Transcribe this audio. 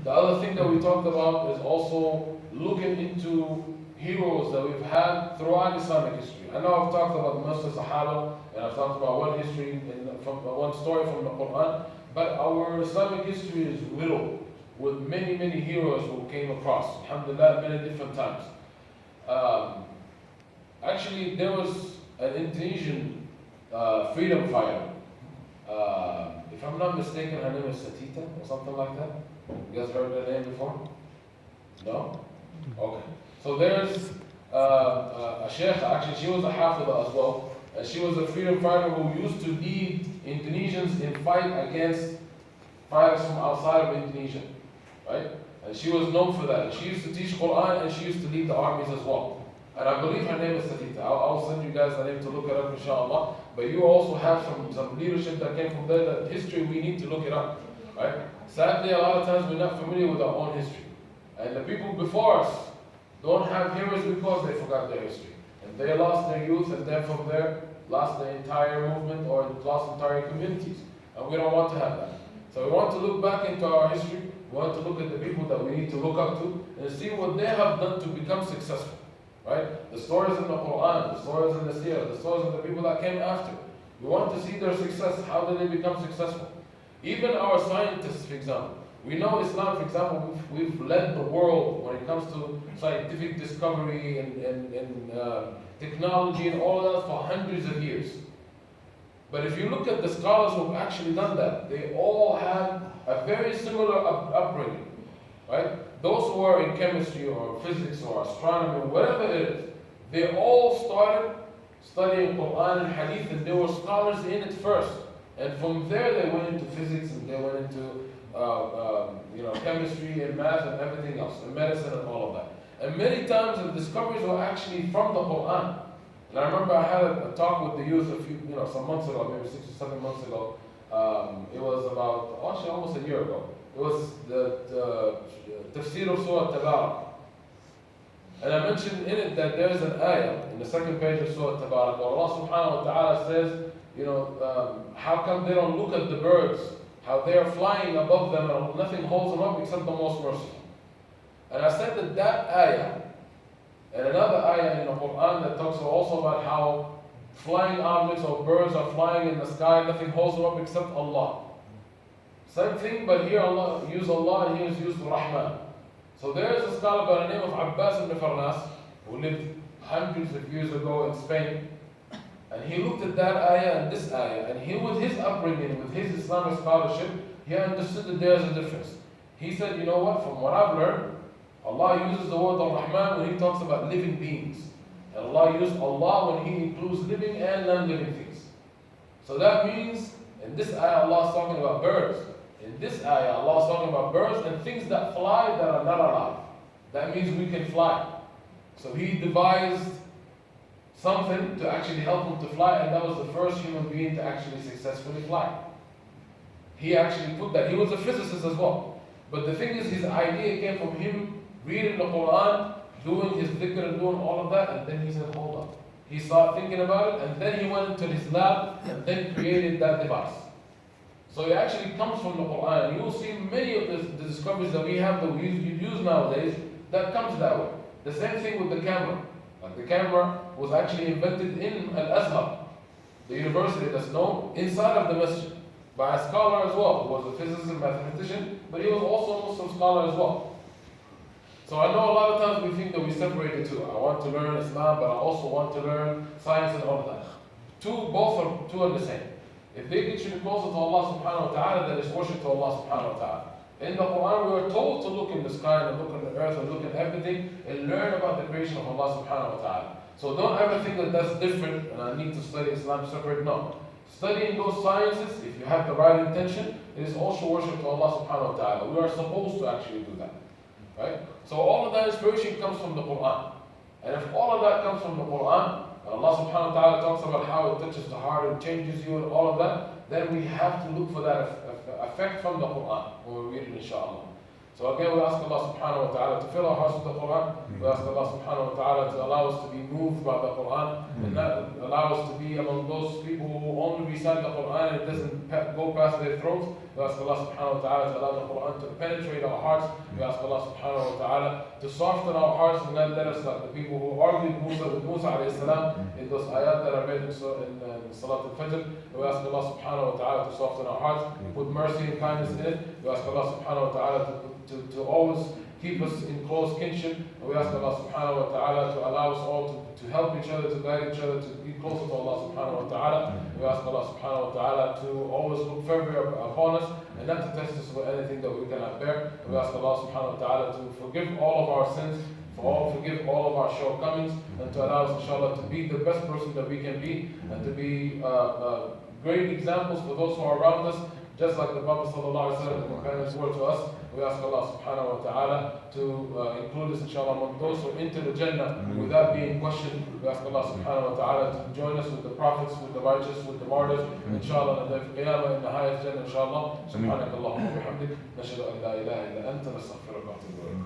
The other thing that we talked about is also looking into heroes that we've had throughout Islamic history. I know I've talked about the Muslim Sahaba, and I've talked about one history, from one story from the Quran, but our Islamic history is riddled with many, many heroes who came across, alhamdulillah, many different times. Actually, there was an Indonesian freedom fighter. If I'm not mistaken, her name is Satita or something like that. You guys heard that name before? No? Okay. So there's a sheikh, actually she was a hafidha as well. She was a freedom fighter who used to lead Indonesians in fight against fighters from outside of Indonesia. Right? And she was known for that. And she used to teach Quran and she used to lead the armies as well. And I believe her name is Satita. I'll send you guys the name to look it up, inshallah. But you also have some leadership that came from there, that history we need to look it up. Right? Sadly, a lot of times we're not familiar with our own history. And the people before us don't have heroes because they forgot their history. And they lost their youth, and then from there lost the entire movement or lost entire communities. And we don't want to have that. So we want to look back into our history. We want to look at the people that we need to look up to and see what they have done to become successful. Right? The stories in the Quran, the stories in the Seerah, the stories of the people that came after. We want to see their success. How did they become successful? Even our scientists, for example. We know Islam, for example, we've led the world when it comes to scientific discovery and technology and all of that for hundreds of years. But if you look at the scholars who've actually done that, they all had a very similar upbringing. Right? Those who are in chemistry or physics or astronomy, whatever it is, they all started studying Quran and Hadith, and they were scholars in it first. And from there they went into physics, and they went into chemistry and math and everything else, and medicine and all of that. And many times the discoveries were actually from the Quran. And I remember I had a talk with the youth some months ago, maybe 6 or 7 months ago. It was about, actually almost a year ago. It was the tafsir of Surah Tabarak. And I mentioned in it that there's an ayah in the second page of Surah Tabarak where Allah subhanahu wa ta'ala says, how come they don't look at the birds, how they are flying above them and nothing holds them up except the most merciful. And I said that ayah and another ayah in the Quran that talks also about how flying objects or birds are flying in the sky, nothing holds them up except Allah. Same thing, but here Allah used Allah and here is used Rahman. So there is a scholar by the name of Abbas ibn Farnas who lived hundreds of years ago in Spain. And he looked at that ayah and this ayah, and he, with his upbringing, with his Islamic scholarship, he understood that there's a difference. He said, you know what, from what I've learned, Allah uses the word Ar-Rahman when He talks about living beings. And Allah uses Allah when He includes living and non-living things. So that means, in this ayah, Allah is talking about birds. In this ayah, Allah is talking about birds and things that fly that are not alive. That means we can fly. So He devised something to actually help him to fly, and that was the first human being to actually successfully fly. He actually put that. He was a physicist as well. But the thing is, his idea came from him reading the Quran, doing his dhikr and doing all of that, and then he said, hold up. He started thinking about it, and then he went into his lab and then created that device. So it actually comes from the Quran. You will see many of the discoveries that we have that we use nowadays, that comes that way. The same thing with the camera. Like the camera was actually invented in Al-Azhar, the university that's known inside of the Masjid, by a scholar as well, who was a physicist and mathematician, but he was also a Muslim scholar as well. So I know a lot of times we think that we separate the two. I want to learn Islam, but I also want to learn science and all of that. Both are the same. If they get you closer to Allah subhanahu wa ta'ala, then it's worship to Allah subhanahu wa ta'ala. In the Quran, we are told to look in the sky and look in the earth and look at everything and learn about the creation of Allah subhanahu wa ta'ala. So don't ever think that that's different and I need to study Islam separate. No. Studying those sciences, if you have the right intention, it is also worship to Allah subhanahu wa ta'ala. We are supposed to actually do that. Right? So all of that inspiration comes from the Quran. And if all of that comes from the Quran, and Allah subhanahu wa ta'ala talks about how it touches the heart and changes you and all of that, then we have to look for that effect from the Quran when we read it, inshallah. So again, we ask Allah subhanahu wa ta'ala to fill our hearts with the Quran. We ask Allah subhanahu wa ta'ala to allow us to be moved by the Quran and not allow us to be among those people who only recite the Quran and it doesn't go past their throats. We ask Allah subhanahu wa ta'ala to allow the Quran to penetrate our hearts. We ask Allah subhanahu wa ta'ala to soften our hearts and not let us like the people who argued with Musa alayhi salam in those ayat that are read in Salat al-Fajr. We ask Allah subhanahu wa ta'ala to soften our hearts, put mercy and kindness in it. We ask Allah subhanahu wa ta'ala to always keep us in close kinship. And we ask Allah subhanahu wa ta'ala to allow us all to help each other, to guide each other, to be closer to Allah subhanahu wa ta'ala. We ask Allah subhanahu wa ta'ala to always look further upon us and not to test us with anything that we cannot bear. And we ask Allah subhanahu wa ta'ala to forgive all of our sins, forgive all of our shortcomings, and to allow us inshallah to be the best person that we can be and to be great examples for those who are around us. Just like the Prophet sallallahu alaihi wasallam, the companions were to us, we ask Allah subhanahu wa ta'ala to include us inshallah among those who enter the Jannah without being questioned. We ask Allah subhanahu wa ta'ala to join us with the prophets, with the righteous, with the martyrs, inshallah, and the Qiyamah in the highest Jannah inshallah. Subhanakallahumma wa bihamdik, nashhadu an la ilaha illa anta, nastaghfiruka wa natubu ilayk.